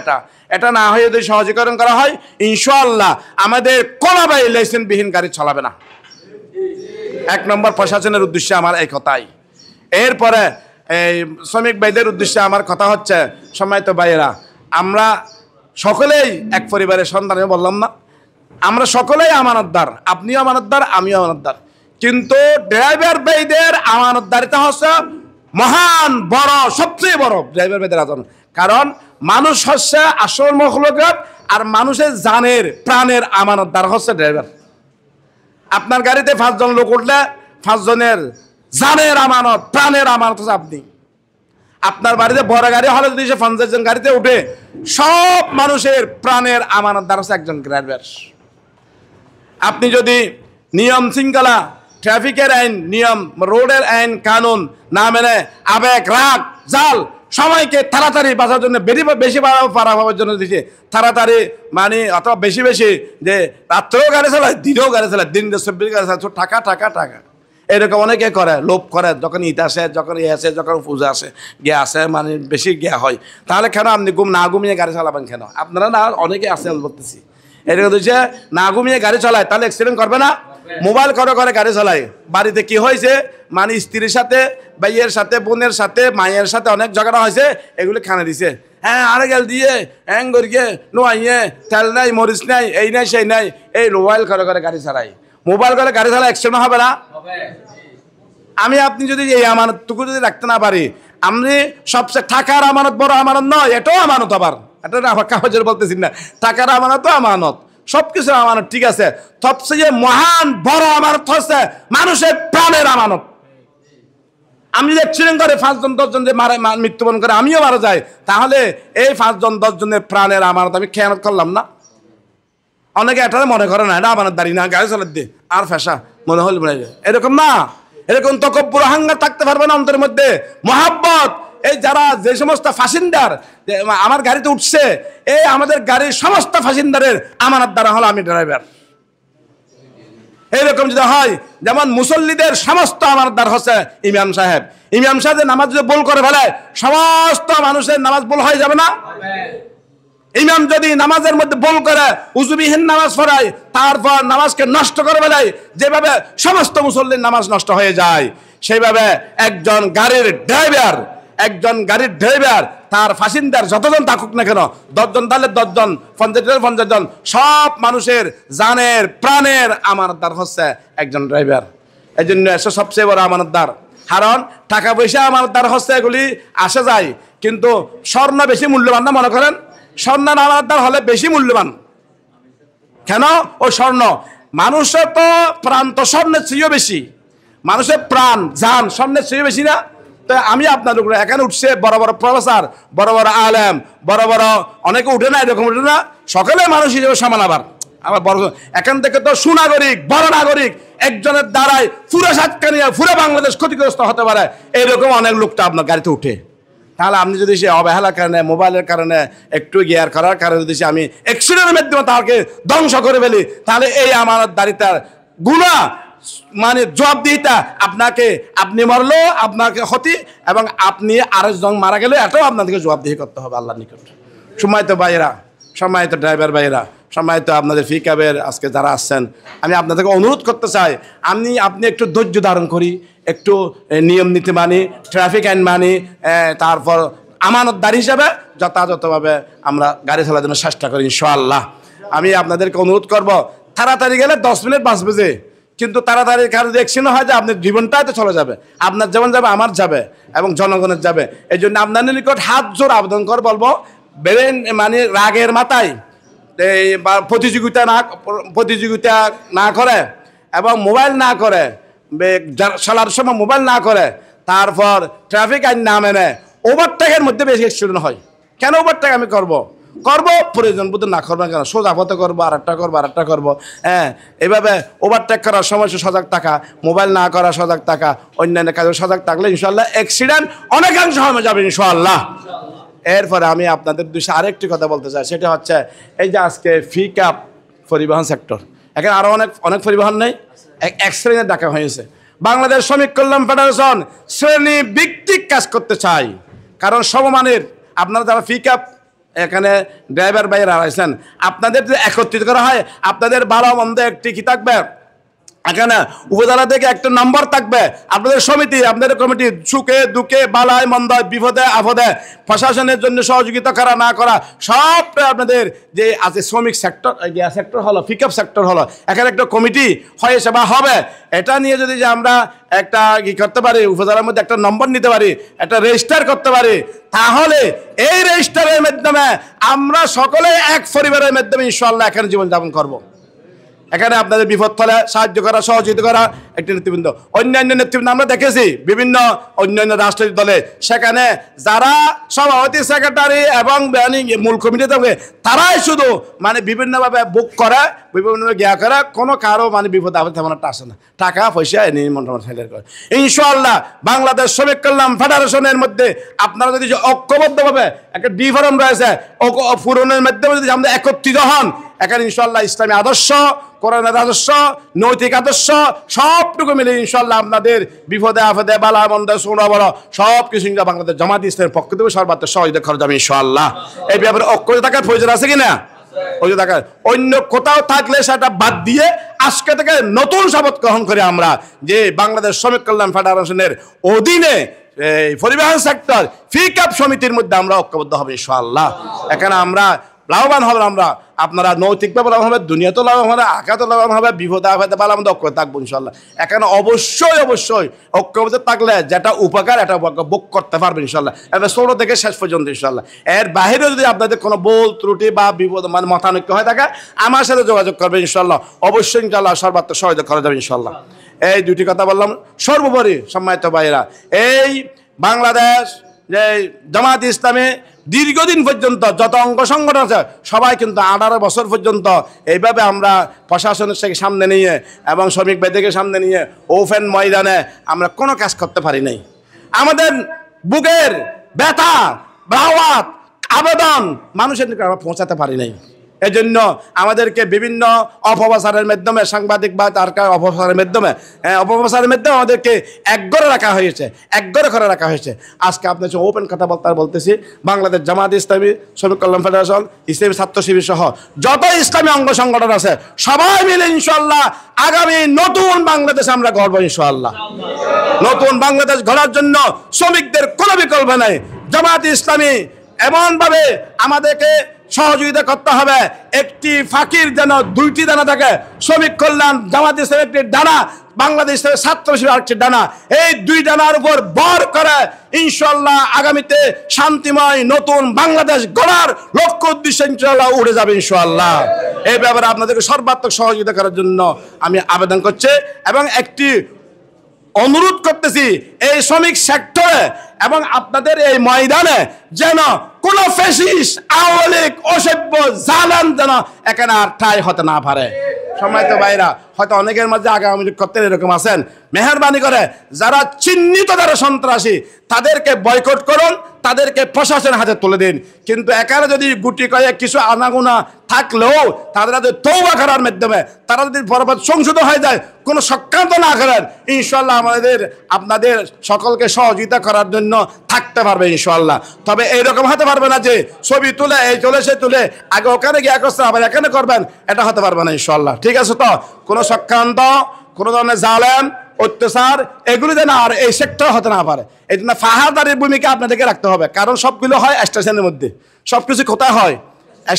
Speaker 4: এটা না হয়ে যদি সহজীকরণ করা হয়, ইনশাআল্লাহ আমাদের কোনো ভাই লাইসেন্সবিহীন গাড়ি চালাবে না। 1 নম্বর প্রশাসনের উদ্দেশ্যে আমার এই কথাই। এরপরে এই শ্রমিক ভাইদের উদ্দেশ্যে আমার কথা হচ্ছে, সম্মানিত ভাইয়েরা, আমরা সকলেই এক পরিবারের সন্তান। আমি বললাম না, আমরা সকলেই আমানতদার, আপনিও আমানতদার, আমিও আমানতদার, কিন্তু ড্রাইভার ভাইদের আমানতদারিতা হচ্ছে মহান বড়, সবচেয়ে বড় ড্রাইভার ভাইদের আচরণ। কারণ মানুষ হচ্ছে আসল মখলুকাত, আর মানুষের জানের প্রাণের আমানতদার হচ্ছে ড্রাইভার। আপনার গাড়িতে 5 জন লোক উঠলে 5 জনের জানের আমানত, প্রাণের আমানত হচ্ছে আপনি। আপনার বাড়িতে বড় গাড়ি হলে যদি সে 50 জন গাড়িতে উঠে, সব মানুষের প্রাণের আমানতদার হচ্ছে একজন ড্রাইভার। আপনি যদি নিয়ম শৃঙ্খলা, ট্রাফিকের আইন, নিয়ম, রোডের আইন কানুন না মেনে আবেগ, রাগ, জাল, সময়কে তাড়াতাড়ি বাঁচার জন্য বেশি পারা হওয়ার জন্য দিচ্ছে, তাড়াতাড়ি মানে অথবা বেশি যে রাত্রেও গাড়ি চালায়, দিনেও গাড়ি চালায়, দিন 24 গাড়ি চালায়, টাকা টাকা টাকা, এরকম অনেকে করে, লোভ করে। যখন ঈদ আসে, যখন আসে, যখন পূজা আসে, গিয়ে আসে, মানে বেশি গিয়া হয়। তাহলে কেন আপনি না ঘুমিয়ে গাড়ি চালাবেন কেন? আপনারা না অনেকে আসে বলতেছি, এরকম হচ্ছে না ঘুমিয়ে গাড়ি চালায়, তাহলে অ্যাক্সিডেন্ট করবে না? মোবাইল করে গাড়ি চালায়। বাড়িতে কি হয়েছে, মানে স্ত্রীর সাথে, ভাইয়ের সাথে, বোনের সাথে, মায়ের সাথে অনেক ঝগড়া হয়েছে, এগুলি খানা দিছে। হ্যাঁ, আরে গেল দিয়ে হ্যাং করিয়ে নোয়াইয়ে, তেল নাই, মরিচ নাই, এই নাই সেই নাই, এই মোবাইল করে গাড়ি চালায়। মোবাইল করে গাড়ি চালায় অ্যাক্সিডেন্ট হবে না? আমি আপনি যদি এই আমানতটুকু যদি রাখতে না পারি, আমি সবচেয়ে টাকার আমানত বড় আমানত নয়, এটাও আমানত। আবার এটা আবার কাগজের বলতেছি না, টাকার আমানতও আমানত, সবকিছু আমানত, ঠিক আছে। সবচেয়ে মহান বড় আমানত হচ্ছে মানুষের প্রাণের আমানত। আমি যদি অ্যাক্সিডেন্ট করে 5 জন 10 জন যে মৃত্যুবরণ করে, আমিও মারা যাই, তাহলে এই 5 জন 10 জনের প্রাণের আমানত আমি খেয়ানত করলাম না? অনেকে এটা মনে করে না, এটা আমানত দাঁড়িয়ে না, গাড়ি চালাতে দে আর ফেসা মনে হল মনে হয়, এরকম না। এরকম তকব্বুর অহংকার থাকতে পারবে না অন্তরের মধ্যে। মহাব্বত, এই যারা যে সমস্ত ফাসিন্দার আমার গাড়িতে উঠছে, এই আমাদের গাড়ির সমস্ত ফাসিন্দারের আমানত দ্বারা হলো আমি ড্রাইভার। এইরকম যদি হয়, যেমন মুসল্লিদের সমস্ত আমানতদার হচ্ছে ইমাম সাহেব। ইমাম সাহেব নামাজ যদি ভুল করে ফেলে, সমস্ত মানুষের নামাজ ভুল হয়ে যাবে না? ইমাম যদি নামাজের মধ্যে ভুল করে, উজুবিহীন নামাজ পড়ায়, তারপর নামাজকে নষ্ট করে ফেলায়, যেভাবে সমস্ত মুসল্লির নামাজ নষ্ট হয়ে যায়, সেইভাবে একজন গাড়ির ড্রাইভার তার ফাসিন্দার যতজন থাকুক না কেন, 10 জন তাহলে 10 জন, 50 জন, সব মানুষের জানের প্রাণের আমানতদার হচ্ছে একজন ড্রাইভার। এই জন্য সবচেয়ে বড় আমানতদার। কারণ টাকা পয়সা আমানতদার হচ্ছে এগুলি আসে যায়, কিন্তু স্বর্ণ বেশি মূল্যবান না? মনে করেন স্বর্ণের আমানতদার হলে বেশি মূল্যবান কেন? ও স্বর্ণ, মানুষের তো প্রাণ তো স্বর্ণের চেয়েও বেশি, মানুষের প্রাণ জান স্বর্ণের চেয়েও বেশি না? তো আমি আপনার উপরে এখানে উঠছে বড় বড় প্রফেসর, বড় বড় আলেম, বড় বড় অনেকে উঠে না, এরকম উঠে না, সকলে মানুষ হিসেবে সমান। আবার বড় এখান থেকে তো সুনাগরিক, বড় নাগরিক একজনের দ্বারাই পুরো সাতকানিয়া, পুরো বাংলাদেশ ক্ষতিগ্রস্ত হতে পারে, এইরকম অনেক লোকটা আপনার গাড়িতে উঠে। তাহলে আপনি যদি সে অবহেলার কারণে, মোবাইলের কারণে, একটু গিয়ার করার কারণে যদি আমি অ্যাক্সিডেন্টের মাধ্যমে তাকে ধ্বংস করে ফেলি, তাহলে এই আমানতদারিতার গুনাহ মানে জবাবদিহিতা আপনাকে, আপনি মরলো আপনাকে ক্ষতি, এবং আপনি আরেকজন মারা গেলে এটাও আপনাদেরকে জবাবদিহি করতে হবে আল্লাহর নিকট। সম্মানিত ভাইয়েরা, সম্মানিত ড্রাইভার ভাইয়েরা, সম্মানিত আপনাদের ফিকাবের আজকে যারা আসছেন, আমি আপনাদেরকে অনুরোধ করতে চাই, আপনি একটু ধৈর্য ধারণ করি, একটু নিয়ম নীতি মানি, ট্রাফিক আইন মানি, তারপর আমানতদার হিসাবে যথাযথভাবে আমরা গাড়ি চালানোর জন্য চেষ্টা করি ইনশাআল্লাহ। আমি আপনাদেরকে অনুরোধ করব, তাড়াতাড়ি গেলে 10 মিনিট বাঁচবে যে, কিন্তু তাড়াতাড়ি কারো যদি অ্যাক্সিডেন্ট হয় যে আপনার জীবনটাই তো চলে যাবে, আপনার যেমন যাবে আমার যাবে এবং জনগণের যাবে। এই জন্য আপনাদের নিকট হাত জোর আবেদন করে বলবো, বেরেন মানে রাগের মাথায় এই প্রতিযোগিতা না করে এবং মোবাইল না করে, চলার সময় মোবাইল না করে, তারপর ট্রাফিক আইন না মেনে ওভারটেকের মধ্যে বেশি অ্যাক্সিডেন্ট হয়। কেন ওভারটেক আমি করবো প্রয়োজন বোধ না করবো কেন, সোজা পথে করবো, আরেকটা করবো। হ্যাঁ, এভাবে ওভারটেক করার সময় সজাগ থাকা, মোবাইল না করা সজাগ থাকা, অন্যান্য কাজে সজাগ থাকলে ইনশাআল্লাহ অ্যাক্সিডেন্ট অনেকাংশ কমে যাবে ইনশাআল্লাহ। এরপরে আমি আপনাদের বিষয়ে আরেকটি কথা বলতে চাই, সেটা হচ্ছে এই যে আজকে ফিকআপ পরিবহন সেক্টর, এখানে আরও অনেক পরিবহন নেই, এক শ্রেণীর ডাকা হয়েছে। বাংলাদেশ শ্রমিক কল্যাণ ফেডারেশন শ্রেণী ভিত্তিক কাজ করতে চাই, কারণ সমমানের আপনারা যারা ফিকআপ এখানে ড্রাইভার ভাইয়েরা আছেন, আপনাদের যদি একত্রিত করা হয়, আপনাদের ভালো মন্দ একটি কি থাকবে, এখানে উপজেলা থেকে একটা নম্বর থাকবে, আপনাদের সমিতি, আপনাদের কমিটি, সুখে দুঃখে, বালায় মন্দায়, বিপদে আপদে প্রশাসনের জন্য সহযোগিতা করা না করা সবটা আপনাদের যে আছে শ্রমিক সেক্টর হলো, পিকআপ সেক্টর হলো, এখানে একটা কমিটি হয়ে সেবা হবে। এটা নিয়ে যদি যে আমরা একটা কি করতে পারি, উপজেলার মধ্যে একটা নম্বর নিতে পারি, একটা রেজিস্টার করতে পারি, তাহলে এই রেজিস্টারের মাধ্যমে আমরা সকলে এক পরিবারের মাধ্যমে ইনশাআল্লাহ এখানে জীবনযাপন করব। এখানে আপনাদের বিপদ ফলে সাহায্য করা, সহযোগিতা করা একটি নেতৃবৃন্দ। অন্যান্য নেতৃবৃন্দ আমরা দেখেছি বিভিন্ন অন্যান্য রাজনৈতিক দলে, সেখানে যারা সভাপতি, সেক্রেটারি এবং মূল কমিটি থাকে, তারাই শুধু মানে বিভিন্নভাবে বুক করে, বিভিন্নভাবে জ্ঞা করে, কোনো কারো মানে বিপদ আপদ তেমন একটা আসে না, টাকা পয়সা এনে মন্ত্রণালয় করে। ইনশাআল্লাহ বাংলাদেশ শ্রমিক কল্যাণ ফেডারেশনের মধ্যে আপনারা যদি ঐক্যবদ্ধভাবে একটা ডিফর্ম রয়েছে, পূরণের মাধ্যমে যদি আমরা একত্রিত হন, এখানে ইনশাআল্লাহ ইসলামী আদর্শ, কোরআনের আদর্শ, নৈতিক আদর্শ সবটুকু মিলে ইনশাআল্লাহ আপনাদের বিপদে আপদে, বালা মন্দ, সোনা বড় সব কিছু বাংলাদেশ জামাত ইসলামের পক্ষ থেকে সর্বাত্মক সহযোগিতা করা যাবে ইনশাআল্লাহ। এই ব্যাপারে ঐক্য থাকার প্রয়োজন আছে কিনা? ঐক্য থাকার, অন্য কোথাও থাকলে সেটা বাদ দিয়ে আজকে থেকে নতুন শপথ গ্রহণ করে আমরা যে বাংলাদেশ শ্রমিক কল্যাণ ফেডারেশনের অধীনে এই পরিবহন সেক্টর পিকআপ সমিতির মধ্যে আমরা ঐক্যবদ্ধ হবে ইনশাআল্লাহ। এখানে আমরা লাভবান হবেন আমরা, আপনারা নৈতিকভাবে লাভবান হবে, দুনিয়াতেও লাভবান হবে, আখাতেও লাভবান হবে, বিপদে আপদে পালে আমাদের ঐক্য থাকবো ইনশাল্লাহ। এখানে অবশ্যই ঐক্যবদ্ধ থাকলে যেটা উপকার এটা ভোগ করতে পারবে ইনশাল্লাহ, এটা ছোট থেকে শেষ পর্যন্ত ইনশাল্লাহ। এর বাইরেও যদি আপনাদের কোনো ভুল ত্রুটি বা বিপদ মানে মতানৈক্য হয়ে থাকে আমার সাথে যোগাযোগ করবে ইনশাল্লাহ, অবশ্যই ইনশাল্লাহ সর্বাত্মক সহযোগিতা করা যাবে ইনশাল্লাহ। এই দুটি কথা বললাম। সর্বোপরি সম্মানিত ভাইয়েরা, এই বাংলাদেশ যে জামাত ইসলামী দীর্ঘদিন পর্যন্ত যত অঙ্গ সংগঠন আছে সবাই কিন্তু 18 বছর পর্যন্ত এইভাবে আমরা প্রশাসনের থেকে সামনে নিয়ে এবং শ্রমিক ভাইদেরকে সামনে নিয়ে ওপেন ময়দানে আমরা কোনো কাজ করতে পারি নাই। আমাদের বুকের ব্যথা, আওয়াজ, আবেদন মানুষের নিকট আমরা পৌঁছাতে পারি নাই। এজন্য আমাদেরকে বিভিন্ন অপপ্রচারের মাধ্যমে, সাংবাদিক বা তার অপপ্রচারের মাধ্যমে আমাদেরকে একগরে রাখা হয়েছে, একগরে করে রাখা হয়েছে। আজকে আপনার ওপেন কথা বলতেছি, বাংলাদেশ জামাত ইসলামী, শ্রমিক কল্যাণ ফেডারেশন, ইসলামী ছাত্র শিবির সহ যত ইসলামী অঙ্গ সংগঠন আছে সবাই মিলে ইনশাআল্লাহ আগামী নতুন বাংলাদেশ আমরা গড়ব ইনশাআল্লাহ। নতুন বাংলাদেশ গড়ার জন্য শ্রমিকদের কোনো বিকল্প নাই। জামাত ইসলামী এমনভাবে আমাদেরকে সহযোগিতা করতে হবে, একটি ফাঁকির যেন দুইটি দানা থাকে। শ্রমিক কল্যাণ জামাত ইসলামের একটি ডানা, বাংলাদেশ ছাত্র শিবির আরেকটি ডানা, এই দুই ডানার উপর ভর করে ইনশাআল্লাহ আগামীতে শান্তিময় নতুন বাংলাদেশ গড়ার লক্ষ্য উদ্দেশ্যে ইনশাআল্লাহ উড়ে যাবে ইনশাআল্লাহ। এই ব্যাপারে আপনাদেরকে সর্বাত্মক সহযোগিতা করার জন্য আমি আবেদন করছি এবং একটি অনুরোধ করতেছি, এই শ্রমিক সেক্টরে এবং আপনাদের এই ময়দানে যেন কোন ফ্যাসিস্ট, আওয়ামী লীগ, অসভ্য, জালেম যেন এখানে আর ঠাঁই হতে না পারে। সম্মানিত ভাইরা, হয়তো অনেকের মধ্যে আগামী করতে এরকম আছেন, মেহরবানি করে যারা চিহ্নিত যারা সন্ত্রাসী তাদেরকে বয়কট করুন, তাদেরকে প্রশাসনের হাতে তুলে দিন। কিন্তু এখানে যদি গুটি কয়েক কিছু আনাগোনা থাকলেও তারা যদি তওবা করার মাধ্যমে তারা যদি বরাবর সংশোধন হয়ে যায়, কোনো সক্রান্ত না করেন, ইনশাআল্লাহ আপনাদের সকলকে সহযোগিতা করার জন্য থাকতে পারবে ইনশাআল্লাহ। তবে এইরকম হতে পারবে না যে ছবি তুলে এই চলে সে তুলে আগে ওখানে গিয়ে করছেন আবার এখানে করবেন, এটা হতে পারবে না ইনশাআল্লাহ। ঠিক আছে? তো কোনো সক্রান্ত, কোনো ধরনের জালেম, অত্যাচার এগুলি যেন আর এই সেক্টর হতে না পারে, এই জন্য ফাহাদারির ভূমিকা আপনাদেরকে রাখতে হবে। কারণ সবগুলো হয় স্টেশনের মধ্যে, সবকিছু কোথায় হয়?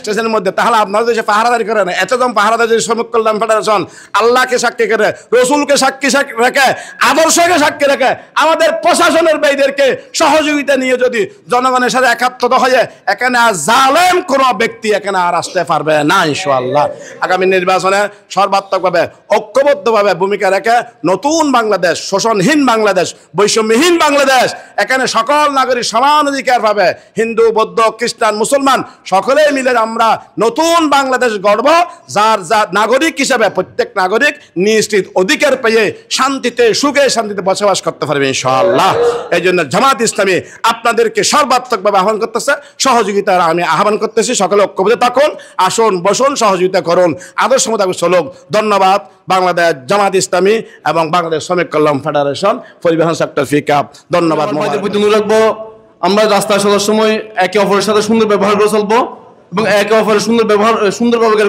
Speaker 4: স্টেশনের মধ্যে। তাহলে আপনারা দেশে পাহারাদারি করে না, এতজন পাহারাদারি শ্রমিক কল্যাণ ফেডারেশন আল্লাহকে সাক্ষী করে, রসুলকে সাক্ষী রেখে, আদর্শকে সাক্ষী রেখে আমাদের প্রশাসনের ভাইদেরকে সহযোগিতা নিয়ে যদি জনগণের সাথে একাত্মতা হয়ে এখানে আর জালেম কোনো ব্যক্তি এখানে আর আসতে পারবে না ইনশাআল্লাহ। আগামী নির্বাচনে সর্বাত্মকভাবে ঐক্যবদ্ধভাবে ভূমিকা রেখে নতুন বাংলাদেশ, শোষণহীন বাংলাদেশ, বৈষম্যহীন বাংলাদেশ, এখানে সকল নাগরিক সমান অধিকার পাবে। হিন্দু, বৌদ্ধ, খ্রিস্টান, মুসলমান সকলেই মিলে আমরা নতুন বাংলাদেশ গড়ব, যার নাগরিক হিসেবে প্রত্যেক নাগরিক নিশ্চিত অধিকার পেয়ে শান্তিতে, সুখে শান্তিতে বসবাস করতে পারবে ইনশাআল্লাহ। এই জন্য জামাত ইসলামী আপনাদেরকে সর্বাত্মকভাবে আহ্বান করতেছে, সহযোগিতার আমি আহ্বান করতেছি। সকলে ঐক্যবদ্ধ থাকুন, আসুন, বসুন, সহযোগিতা করুন, আদর্শ মোতাবেক চলুক। ধন্যবাদ। বাংলাদেশ জামাত ইসলামী এবং বাংলাদেশ শ্রমিক কল্যাণ ফেডারেশন, পরিবহন সেক্টর ফিকাপ। ধন্যবাদ।
Speaker 5: রাখবো আমরা রাস্তায় চলার সময় একে অপরের সাথে সুন্দর ব্যবহার করে চলবো এবং একে অপরের সুন্দর ব্যবহার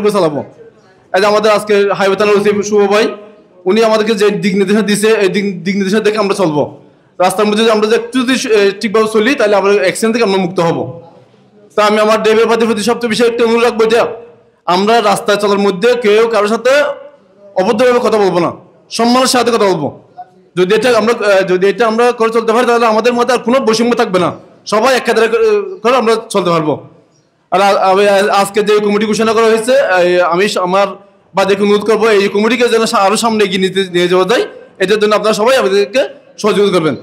Speaker 5: করে চালাবো। এই যে আমাদের আজকে হাইওয়ে থানার ওসি শুভ ভাই, উনি আমাদেরকে যে দিক নির্দেশনা দিচ্ছে, এই দিক নির্দেশনা দেখে আমরা চলবো। রাস্তার মধ্যে আমরা একটু যদি ঠিকভাবে চলি তাহলে আমরা অ্যাক্সিডেন্ট থেকে আমরা মুক্ত হবো। তা আমি আমার ড্রাইভার পার্টির প্রতি সবচেয়ে বেশি একটা অনুরোধ রাখবো, এটা আমরা রাস্তায় চলার মধ্যে কেউ কারোর সাথে অভদ্রভাবে কথা বলবো না, সম্মানের সাথে কথা বলবো। যদি এটা আমরা করে চলতে পারি তাহলে আমাদের মধ্যে আর কোনো বৈষম্য থাকবে না, সবাই এক কাতারে করে আমরা চলতে পারবো। আর আজকে যে কমিটি ঘোষণা করা হয়েছে, আমি আমার বাদেরকে অনুরোধ করবো এই কমিটিকে যেন আরো সামনে এগিয়ে নিয়ে যাওয়া যায়, এটার জন্য আপনারা সবাই আমাদেরকে সহযোগিতা করবেন।